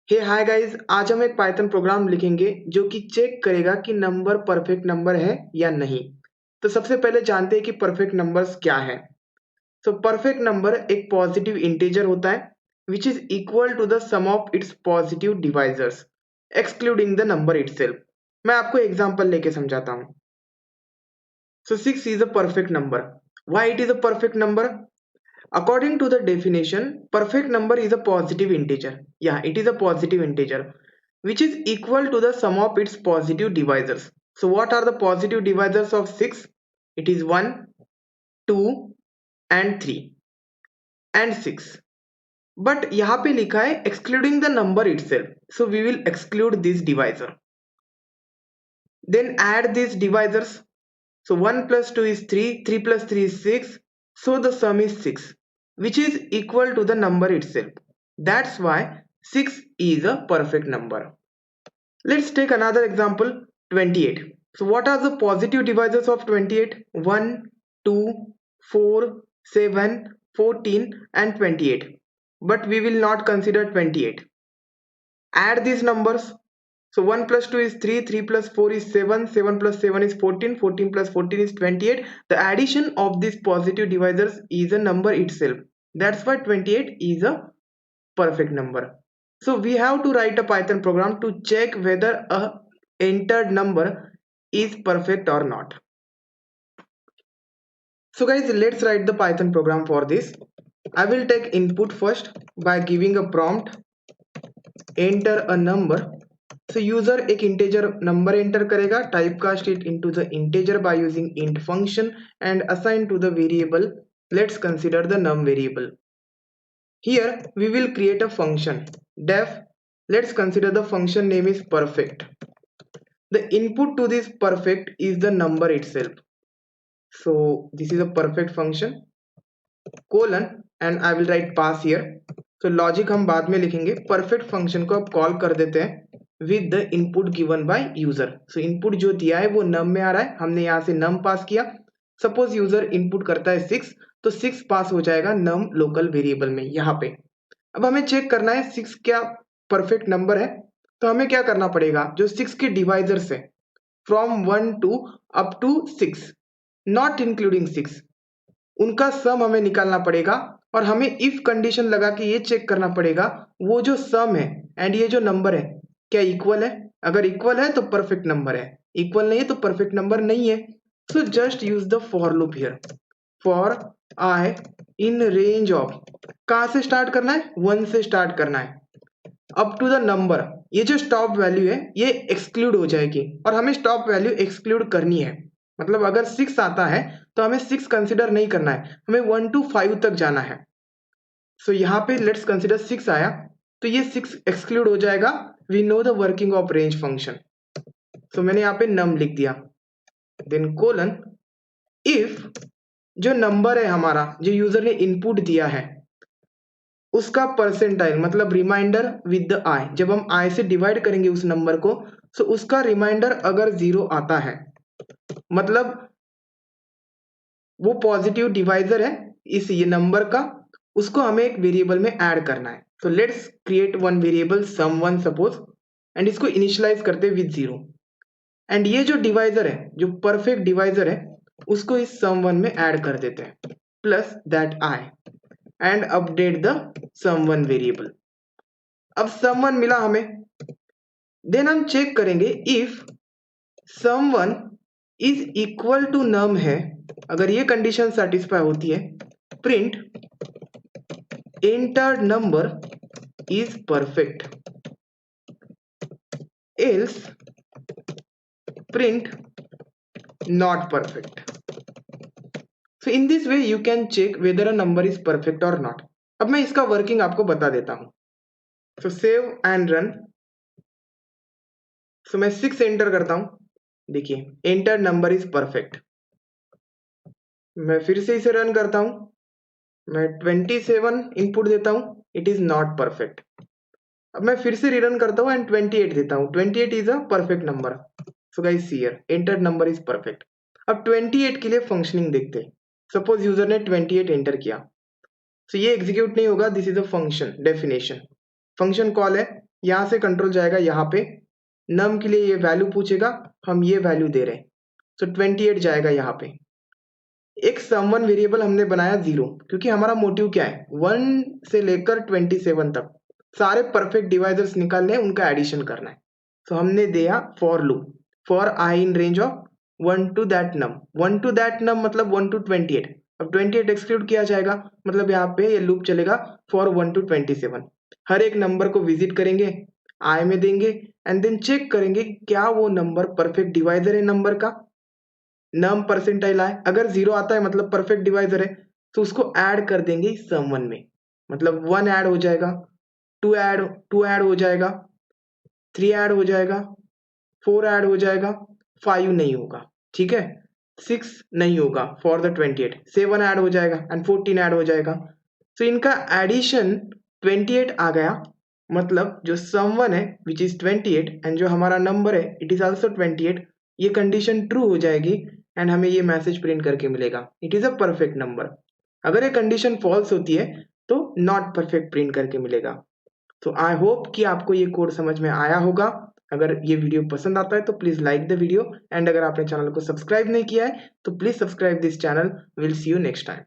हे hi guys, आज हम एक पाइथन प्रोग्राम लिखेंगे जो कि चेक करेगा कि नंबर परफेक्ट नंबर है या नहीं। तो सबसे पहले जानते हैं कि परफेक्ट नंबर्स क्या है। तो परफेक्ट नंबर एक पॉजिटिव इंटीजर होता है which is equal to the sum of its positive divisors excluding the number itself. मैं आपको एग्जांपल लेके समझाता हूँ। So 6 is a perfect number. Why it is a perfect number? According to the definition, perfect number is a positive integer. Yeah, it is a positive integer which is equal to the sum of its positive divisors. So what are the positive divisors of 6? It is 1, 2 and 3 and 6. But यहाँ पे लिखा है excluding the number itself. So we will exclude this divisor. Then add these divisors. So 1 plus 2 is 3, 3 plus 3 is 6. So the sum is 6, which is equal to the number itself. That's why 6 is a perfect number. Let's take another example, 28. So what are the positive divisors of 28? 1, 2, 4, 7, 14 and 28. But we will not consider 28. Add these numbers. So 1 plus 2 is 3, 3 plus 4 is 7, 7 plus 7 is 14, 14 plus 14 is 28. The addition of these positive divisors is a number itself. That's why 28 is a perfect number. So we have to write a Python program to check whether a entered number is perfect or not. So guys, let's write the Python program for this. I will take input first by giving a prompt enter a number. So user एक integer number enter करेगा, typecast it into the integer by using int function and assign to the variable. Let's consider the num variable. Here we will create a function def. Let's consider the function name is perfect. The input to this perfect is the number itself. So this is a perfect function colon and I will write pass here. So logic हम बाद में लिखेंगे. Perfect function को अब call कर देते हैं with the input given by user. So input जो दिया है वो नम में आ रहा है, हमने यहाँ से नम पास किया. सपोज यूजर इनपुट करता है 6, तो 6 पास हो जाएगा नम लोकल वेरिएबल में यहाँ पे. अब हमें चेक करना है 6 क्या परफेक्ट नंबर है. तो हमें क्या करना पड़ेगा, जो 6 के डिवाइजर्स है from 1 to up to 6 not including 6, उनका सम हमें निकालना पड़ेगा. और हमें इफ कंडीशन लगा के ये चेक करना पड़ेगा वो जो सम है एंड ये जो नंबर है क्या इक्वल है. अगर इक्वल है तो परफेक्ट नंबर है, इक्वल नहीं है तो परफेक्ट नंबर नहीं है. So just use the for loop here. For I in range of, कहां से स्टार्ट करना है, 1 से स्टार्ट करना है अप टू द नंबर. ये जो स्टॉप वैल्यू है ये एक्सक्लूड हो जाएगी और हमें स्टॉप वैल्यू एक्सक्लूड करनी है. मतलब अगर 6 आता है तो हमें 6 कंसिडर नहीं करना है, हमें 1 to 5 तक जाना है. सो यहाँ पे लेट्स कंसिडर 6 आया तो ये 6 एक्सक्लूड हो जाएगा. We know the working of range function. So मैंने यहाँ पे नम लिख दिया. देन कोलन इफ जो नंबर है हमारा जो यूजर ने इनपुट दिया है उसका परसेंटाइल मतलब रिमाइंडर विद द आई, जब हम आई से डिवाइड करेंगे उस नंबर को, सो उसका रिमाइंडर अगर 0 आता है मतलब वो पॉजिटिव डिवाइजर है इस ये नंबर का, उसको हमें एक वेरिएबल में ऐड करना है. तो let's create one variable sum1 suppose and इसको इनिशियलाइज करते हैं विद 0. एंड ये जो डिवाइजर है जो परफेक्ट डिवाइजर है उसको इस sum1 में ऐड कर देते हैं plus that I and update the sum1 variable. अब sum1 मिला हमें. देन हम चेक करेंगे if sum1 is equal to num है. अगर ये कंडीशन सेटिस्फाई होती है print entered number is perfect, else print not perfect. So in this way you can check whether a number is perfect or not. अब मैं इसका working आपको बता देता हूं. So save and run. So मैं 6 एंटर करता हूं. देखिए entered number is perfect. मैं फिर से इसे रन करता हूं. मैं 27 इनपुट देता हूं, इट इज नॉट परफेक्ट. अब मैं फिर से रिरन करता हूं एंड 28 देता हूं. 28 is a perfect number. So guys here entered number is perfect. अब 28 के लिए फंक्शनिंग देखते हैं. सपोज यूजर ने 28 एंटर किया, सो ये एग्जीक्यूट नहीं होगा. This is a function definition. Function call है, यहाँ से कंट्रोल जाएगा यहाँ पे, नम के लिए ये वैल्यू पूछेगा, हम ये वैल्यू दे रहे हैं, तो 28 जाएगा यहाँ पे। एक सम1 वेरिएबल हमने बनाया 0, क्योंकि हमारा मोटिव क्या है, 1 से लेकर 27 तक सारे परफेक्ट डिवाइजर्स निकालने हैं, उनका एडिशन करना है। तो हमने दिया for loop for I in range of 1 to that num, 1 to that num मतलब 1 to 28। अब 28 एक्सक्लूड किया जाएगा, मतलब यहाँ पे ये लूप चलेगा फॉर 1 to 27। हर एक नंबर को विजिट करेंगे, आई में देंगे, एंड देन चेक करेंगे क्या वो नंबर परफेक्ट डिवाइजर है नंबर का, नम परसेंटाइल आए। अगर 0 आता है मतलब परफेक्ट डिवाइजर है, तो उसको ऐड कर देंगे सम1 में, मतलब 1 ऐड हो जाएगा, 2 ऐड हो जाएगा, 3 ऐड हो जाएगा, 4 ऐड हो जाएगा, 5 नहीं होगा, ठीक है, 6 नहीं होगा फॉर द 28, 7 ऐड हो जाएगा एंड 14 ऐड हो जाएगा। तो इनका एडिशन 28 आ गया, मतलब जो सम1 है विच इज 28 एंड जो हमारा नंबर है इट इज आल्सो 28, ये कंडीशन ट्रू हो जाएगी एंड हमें ये मैसेज प्रिंट करके मिलेगा, it is a perfect number. अगर ये कंडीशन फॉल्स होती है तो नॉट परफेक्ट प्रिंट करके मिलेगा। तो आई होप कि आपको ये कोड समझ में आया होगा। अगर ये वीडियो पसंद आता है तो please like the video, and अगर आपने चैनल को सब्सक्राइब नहीं किया है तो please subscribe this channel. Will see you next time.